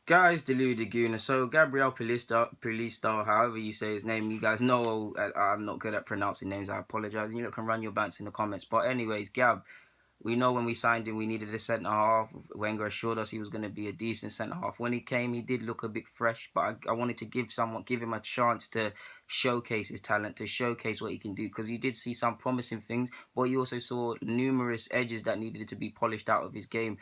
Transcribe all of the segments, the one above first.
Guys, deluded Guna. So Gabriel Paulista, however you say his name, you guys know I'm not good at pronouncing names. I apologize. You can run your bants in the comments. But anyways, Gab, we know when we signed him, we needed a centre half. Wenger assured us he was going to be a decent centre half. When he came, he did look a bit fresh, but I wanted to give him a chance to showcase his talent, to showcase what he can do, because you did see some promising things, but you also saw numerous edges that needed to be polished out of his game.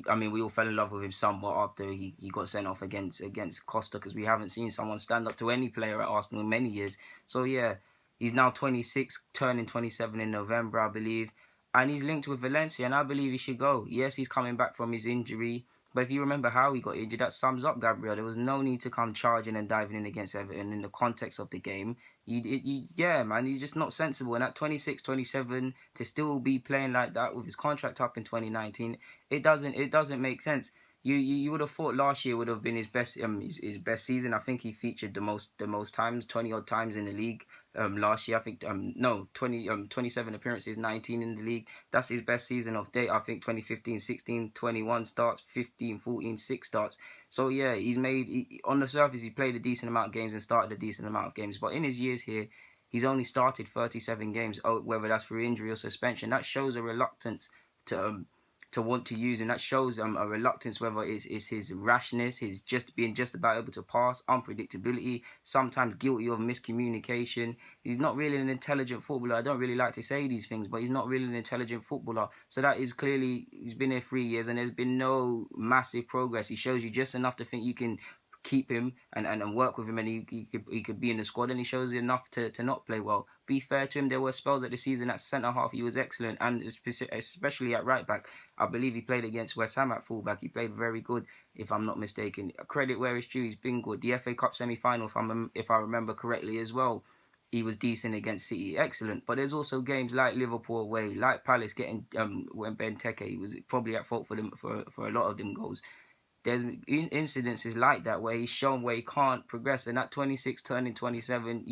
I mean, we all fell in love with him somewhat after he got sent off against Costa, because we haven't seen someone stand up to any player at Arsenal in many years. So yeah, he's now 26, turning 27 in November, I believe, and he's linked with Valencia, and I believe he should go. Yes, he's coming back from his injury, but if you remember how he got injured, that sums up Gabriel. There was no need to come charging and diving in against Everton in the context of the game. Yeah, man, he's just not sensible. And at 26, 27, to still be playing like that with his contract up in 2019, it doesn't make sense. You would have thought last year would have been his best season. I think he featured the most times, 20 odd times in the league. Last year I think no 27 appearances, 19 in the league. That's his best season of date. I think 2015, 16, 21 starts, 15, 14, 6 starts. So yeah, on the surface he played a decent amount of games and started a decent amount of games, but in his years here he's only started 37 games. Whether that's through injury or suspension, that shows a reluctance to want to use him. That shows a reluctance, whether it's his rashness, his just about able to pass, unpredictability, sometimes guilty of miscommunication. He's not really an intelligent footballer. I don't really like to say these things, but he's not really an intelligent footballer. So that is clearly, he's been here 3 years and there's been no massive progress. He shows you just enough to think you can keep him and work with him, and he could be in the squad, and he shows enough to not play well. Be fair to him, there were spells at the season at centre half he was excellent, and especially at right back. I believe he played against West Ham at fullback. He played very good, if I'm not mistaken. Credit where it's due, he's been good. The FA Cup semi-final, if I remember correctly as well, he was decent against City, excellent. But there's also games like Liverpool away, like Palace getting when Benteke, he was probably at fault for a lot of them goals. There's incidences like that where he's shown where he can't progress, and at 26 turning 27,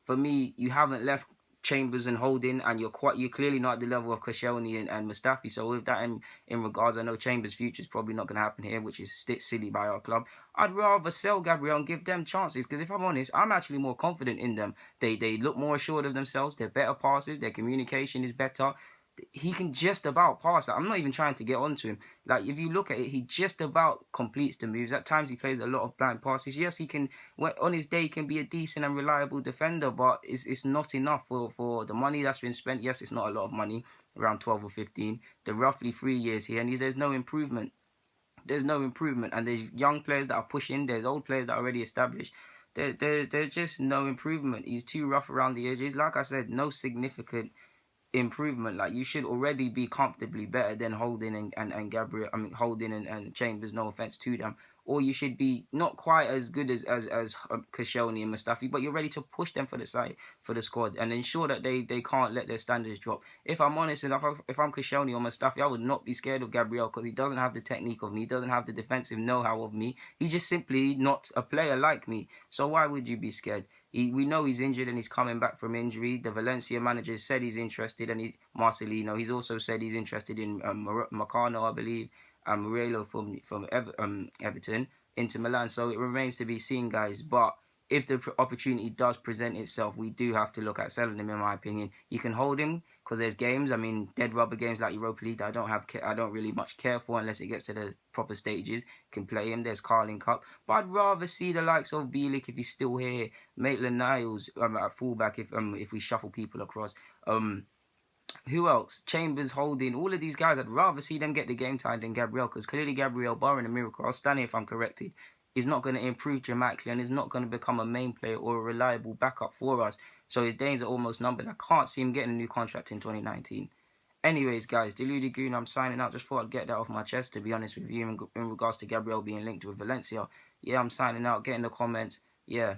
for me, you haven't left Chambers and Holding, and you're clearly not at the level of Koscielny and Mustafi. So with that in regards, I know Chambers' future is probably not going to happen here, which is silly by our club. I'd rather sell Gabriel and give them chances, because if I'm honest, I'm actually more confident in them. They look more assured of themselves. They're better passes. Their communication is better. He can just about pass. I'm not even trying to get onto him. Like, if you look at it, he just about completes the moves. At times he plays a lot of blind passes. Yes, he can, on his day, he can be a decent and reliable defender, but it's not enough for the money that's been spent. Yes, it's not a lot of money, around 12 or 15. The roughly 3 years here, and there's no improvement. There's no improvement, and there's young players that are pushing. There's old players that are already established. There's just no improvement. He's too rough around the edges. Like I said, no significant improvement. Like, you should already be comfortably better than Holding and Gabriel. I mean, Holding and Chambers, no offense to them. Or you should be not quite as good as Koscielny and Mustafi, but you're ready to push them for the side, for the squad, and ensure that they can't let their standards drop. If I'm honest, and if I'm Koscielny or Mustafi, I would not be scared of Gabriel, because he doesn't have the technique of me, he doesn't have the defensive know-how of me. He's just simply not a player like me. So why would you be scared? We know he's injured and he's coming back from injury. The Valencia manager said he's interested, and Marcelino. He's also said he's interested in Marcano, I believe, and Murillo from Everton into Milan. So it remains to be seen, guys. But if the opportunity does present itself, we do have to look at selling him, in my opinion. You can hold him because there's games. I mean, dead rubber games like Europa League that I don't really much care for unless it gets to the proper stages. You can play him. There's Carling Cup, but I'd rather see the likes of Bielik, if he's still here, Maitland-Niles at fullback, if we shuffle people across. Who else? Chambers, Holding, all of these guys. I'd rather see them get the game time than Gabriel, because clearly Gabriel, barring a miracle, I'll stand here if I'm corrected, is not going to improve dramatically and is not going to become a main player or a reliable backup for us. So his days are almost numbered. I can't see him getting a new contract in 2019. Anyways, guys, Deluded Goon, I'm signing out. Just thought I'd get that off my chest, to be honest with you, in regards to Gabriel being linked with Valencia. Yeah, I'm signing out. Get in the comments. Yeah.